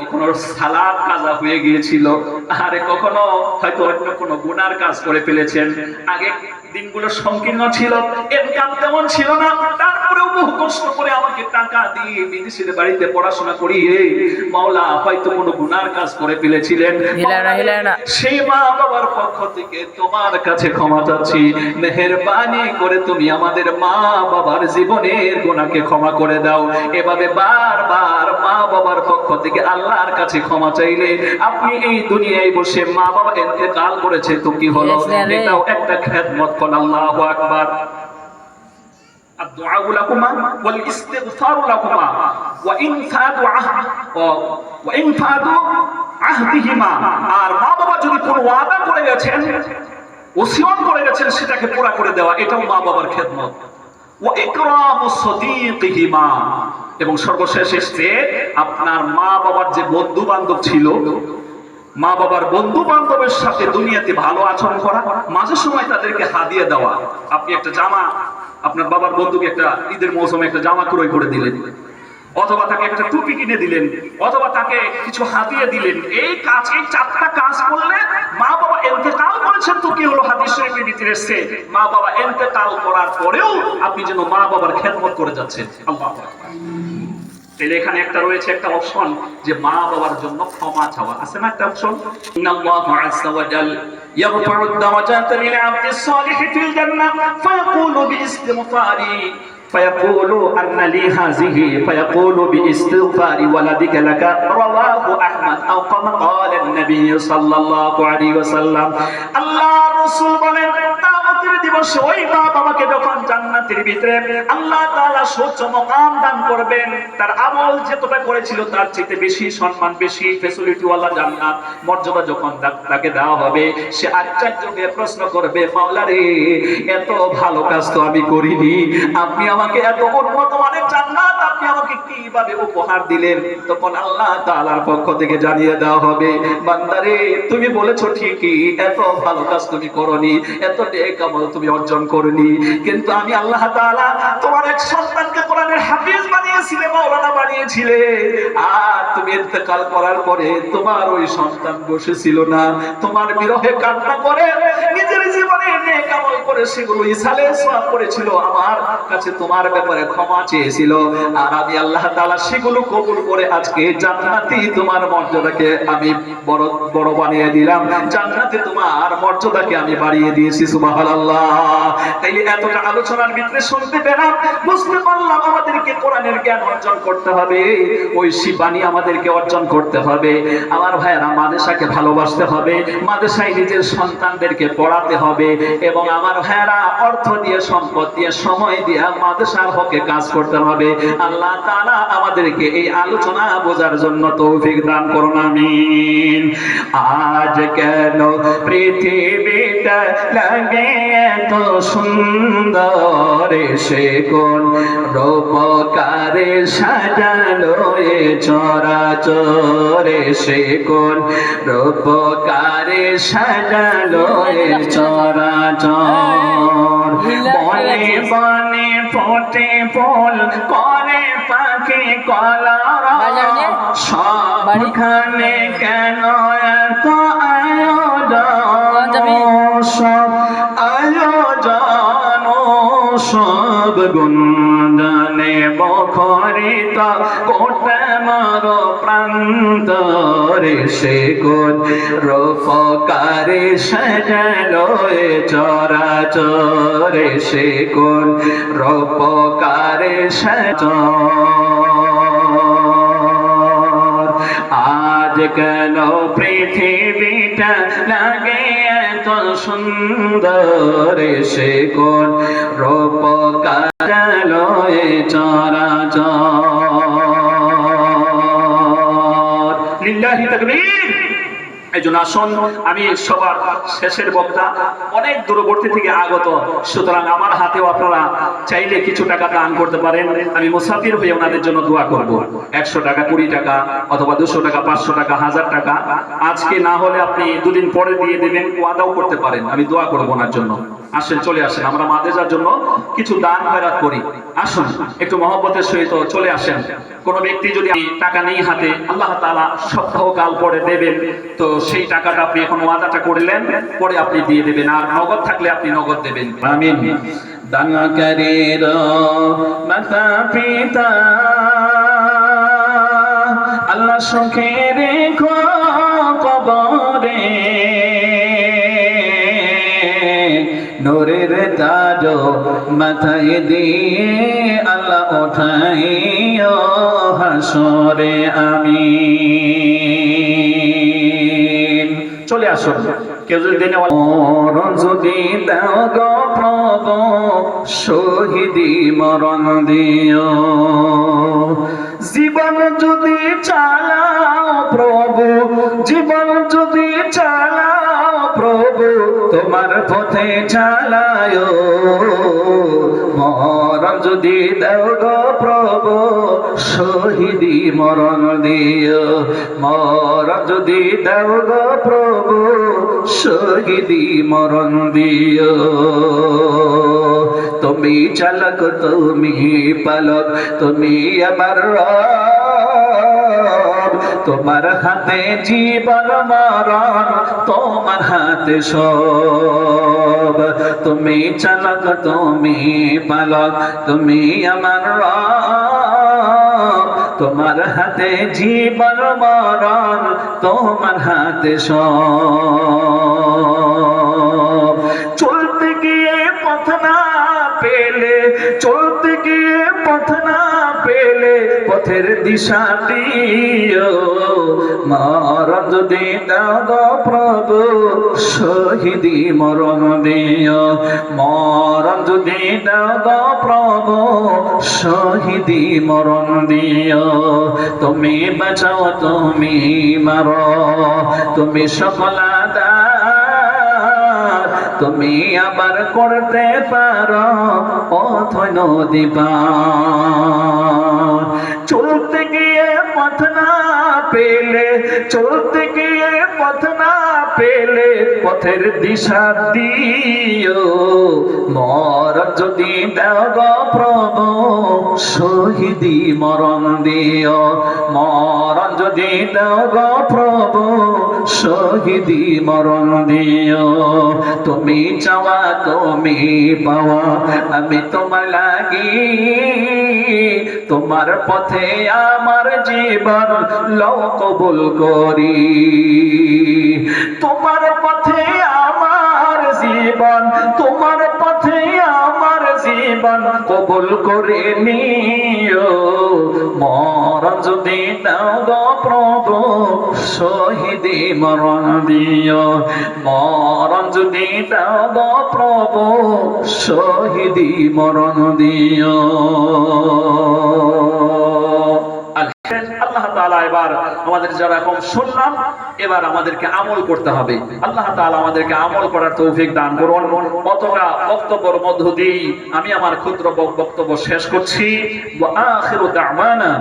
কখনো সালাত কাজা হয়ে গিয়েছিল, আরে কখনো হয়তো অন্য কোনো গুনার কাজ করে ফেলেছেন। আগে দিনগুলো সংকীর্ণ ছিল, ইনকাম তেমন ছিল না, তারপরেও বহু কষ্ট করে আমাকে টাকা দিয়ে বিদেশের বাড়িতে পড়াশোনা করিয়ে মাওলা হয়তো কোনো গুনার কাজ করে ফেলেছিলেন। সেই মা বাবার পক্ষ থেকে তোমার কাছে ক্ষমা চাচ্ছি, মেহেরবানি করে তুমি আমাদের মা বাবার জীবনের গুনাহকে ক্ষমা করে দাও। এভাবে বারবার মা বাবার পক্ষ থেকে আল্লাহর কাছে ক্ষমা চাইলে আপনি এই দুনিয়ায় বসে মা বাবা ইন্তেকাল করেছে তো কি হলো, এটাও একটা খেদমত। কোন আল্লাহু আকবার। الدعاء لكما والاستغفار لكما وإن فاتوا عهدهما। আর মা বাবা যদি কোনো ওয়াদা করে গেছেন, ওসিয়ত করে গেছেন, সেটাকে পুরা করে দেওয়া, এটাও মা বাবার খেদমত। ওয়া ইকরামু সাদীকিহিমা। এবং সর্বশেষ এসছে আপনার মা বাবার যে বন্ধু বান্ধব ছিল, মা বাবার বন্ধু বান্ধবের সাথে দুনিয়াতে ভালো আচরণ করা, মাঝে সময় তাদেরকে হাদিয়া দেওয়া। আপনি একটা জামা আপনার বাবার বন্ধুকে একটা ঈদের মৌসুমে একটা জামা ক্রয় করে দিলেন, অথবা তাকে একটা টুপি কিনে দিলেন, অথবা তাকে কিছু হাদিয়া দিলেন। এই কাজ, এই চারটা কাজ করলে মা বাবা ইন্তেকাল করেছেন তো কি হলো, হাদিস শরীফের ভিতরে এসেছে মা বাবা ইন্তেকাল করার পরেও আপনি যেন মা বাবার খেদমত করে যাচ্ছেন। আল্লাহু আকবার। তাহলে এখানে একটা রয়েছে একটা অপশন যে মা বাবার জন্য ক্ষমা চাওয়া, আছে না একটা অপশন? ইন্নাল্লাহু আযজা ওয়া জাল ইয়ারফা'ু আদ-দারাজাত লিল 'আবদি স-সালিহি ফিল জান্নাহ ফায়াকুলু বিইস্তিগফারি ফায়াকুলু আন্না লি হাযিহি ফায়াকুলু বিইস্তিগফারি ওয়ালাদিকা লাকা রাওয়াহু আহমদ আও কামা ক্বালা an-নবী সাল্লাল্লাহু আলাইহি ওয়াসাল্লাম। আল্লাহর রাসূল বলেন কিয়ামতের দিবসে ওই মা বাবাকে যখন জান্নাতের ভিতরে আল্লাহ তাআলা সুউচ্চ মাকাম দান করবেন, তার আমল যতটা করেছিল তার চেয়ে বেশি সম্মান, বেশি ফ্যাসিলিটি ওয়ালা জান্নাত মর্যাদা যখন তাকে দেওয়া হবে, সে আশ্চর্য হয়ে প্রশ্ন করবে, মাওলা রে, এত ভালো কাজ তো আমি করিনি, আপনি আমাকে এত উন্নত মানের জান্নাত আপনি আমাকে কিভাবে উপহার দিলেন? তখন আল্লাহ তাআলার পক্ষ থেকে জানিয়ে দেওয়া হবে, বান্দারে, তুমি বলেছো ঠিকই, এত ভালো কাজ তুমি করনি, এত নেক আমল তুমি অর্জন করনি, কিন্তু আমি আল্লাহ তাআলা তোমার এক সন্তানকে কোরআনের হাফেজ বানিয়েছিলে, মাওলানা বানিয়েছিলে, আর তুমি ইন্তেকাল করার পরে তোমার ওই সন্তান বসেছিল না, তোমার বিরহে কান্না করে নিজের জীবনে নেক আমল করে সেগুলো ইসালে সওয়াব করেছিল, আমার কাছে তোমার ব্যাপারে ক্ষমা চেয়েছিল, আর আমি আল্লাহ তাআলা সেগুলো কবুল করে আজকে জান্নাতি তোমার মর্যাদাকে আমি বড় বড় বানিয়ে দিলাম, জান্নাতে তোমার মর্যাদাকে আমি বাড়িয়ে দিয়েছি। সুবহানাল্লাহ। তাইলে এতটা আলোচনার ভিতরে শুনতে পেলাম, বুঝতে পারলাম আমাদেরকে কোরআনের জ্ঞান অর্জন করতে হবে, ঐশী বাণী আমাদেরকে অর্জন করতে হবে। আমার ভাইয়েরা, মাদ্রাসাকে ভালোবাসতে হবে, মাদ্রাসায় নিজের সন্তানদেরকে পড়াতে হবে, এবং আমার ভাইয়েরা অর্থ দিয়ে, সম্পদ দিয়ে, সময় দিয়ে মাদ্রাসার হকে কাজ করতে হবে। আল্লাহ তাআলা আমাদেরকে এই আলোচনা বোঝার জন্য তৌফিক দান করুন, আমিন। আজ কেন পৃথিবীটা লাগে এত সুন্দর, সে কোন রূপকারে সাজালো এ চরাচরে, সে কোন রূপকারে সাজালো এ চরাচর। বনে বনে ফোটে ফুল, করে পাখি কলরব, সবখানে কেন এত আয়োজন, সব আয়োজন সব গুঞ্জনে মুখরিত কোটে মর প্রান্তরে, সে কোন রূপকারে সাজালো এ চরাচরে, সে কোন রূপকারে সাজালো। আজ কেন পৃথিবীটা লাগে এত সুন্দর, সে কোন রূপকার এ চরাচর। লিল্লাহি তাকবীর। এই জন্য আসুন, আমি সবার শেষের বক্তা, অনেক দূরবর্তী থেকে আগত, সুতরাং আমার হাতেও আপনারা চাইলে কিছু টাকা দান করতে পারেন। আমি মুসাফির হয়ে ওনাদের জন্য দোয়া করব। 100 টাকা, 20 টাকা, অথবা 200 টাকা, 500 টাকা, 1000 টাকা, আজকে না হলে আপনি দুদিন পরে দিয়ে দেবেন, ওয়াদাও করতে পারেন। আমি দোয়া করবো ওনার জন্য। আসেন, চলে আসেন, আমরা মাদেজার জন্য কিছু দান খয়রাত করি। আসুন, একটু মহব্বতের সহিত চলে আসেন। কোন ব্যক্তি যদি টাকা নেই হাতে, আল্লাহ তাআলা সপ্তাহকাল পরে দেবেন, তো সেই টাকাটা আপনি এখন ওয়াদাটা করলেন, পরে আপনি দিয়ে দেবেন। আর নগদ থাকলে আপনি নগদ দেবেন। আমিন। দানা করের মাতা পিতা আল্লাহ সুখে রেখো কবরে, নূরের তাজ মাথায় দিয়ে আল্লাহ ওঠাইও হাসরে। আমিন। চলে আসুন। কেউ যদি যদি দাও গো প্রভু শহীদি মরণ দিও, জীবন যদি চালাও প্রভু, জীবন যদি চালাও প্রভু, তোমার পথে চালায়। মরণ যদি দাও গো প্রভু শহীদি মরণ দিও, মরণ যদি দাও গো প্রভু শহীদি মরণ দিও। তুমি চালক, তুমি পালক, তুমি আমার রব, তোমার হাতে জীবন মরণ, তোমার হাতে সব। তুমি চালক, তুমি পালক, তুমি আমার রব, তোমার হাতে জীবন মরণ, তোমার হাতে সব। চলতে গিয়ে পথ না পেলে, চলতে গিয়ে পথ না পেলে পথের দিশা দিও। মরণ যদি দাও গো প্রভু শহীদি মরণ দিও, মরণ যদি দাও গো প্রভু শহীদি মরণ দিও। তুমি বাঁচাও, তুমি মারো, তুমি সকল আদার, তুমি আবার করতে পারো পথ নদী পার। চলতে গিয়ে পথ না পেলে, চলতে গিয়ে পথ না পেলে পথের দিশা দিও। মরণ যদি দাও গো প্রভু শহীদি মরণ দিও, মরণ যদি দাও গো প্রভু শহীদি মরণ দিও। তুমি চাওয়া, তুমি পাওয়া, আমি তোমার লাগি, তোমার পথে আমার জীবন লও কবুল করি। তোমার পথে আমার জীবন, তোমার পথে আমার জীবন কবুল করে নিও। মরণ যদি দাও গো প্রভু শহীদি মরণ দিও, মরণ যদি দাও গো প্রভু শহীদি মরণ দিও। আল্লাহ তাআলা এবার আমাদের যারা এখন শুনলাম, এবার আমাদেরকে আমল করতে হবে। আল্লাহ তাআলা আমাদেরকে আমল করার তৌফিক দান করুন। অতটা বক্তব্যের মধ্য দিয়ে আমি আমার ক্ষুদ্র বক্তব্য শেষ করছি। ওয়া আখিরু দাওয়ানা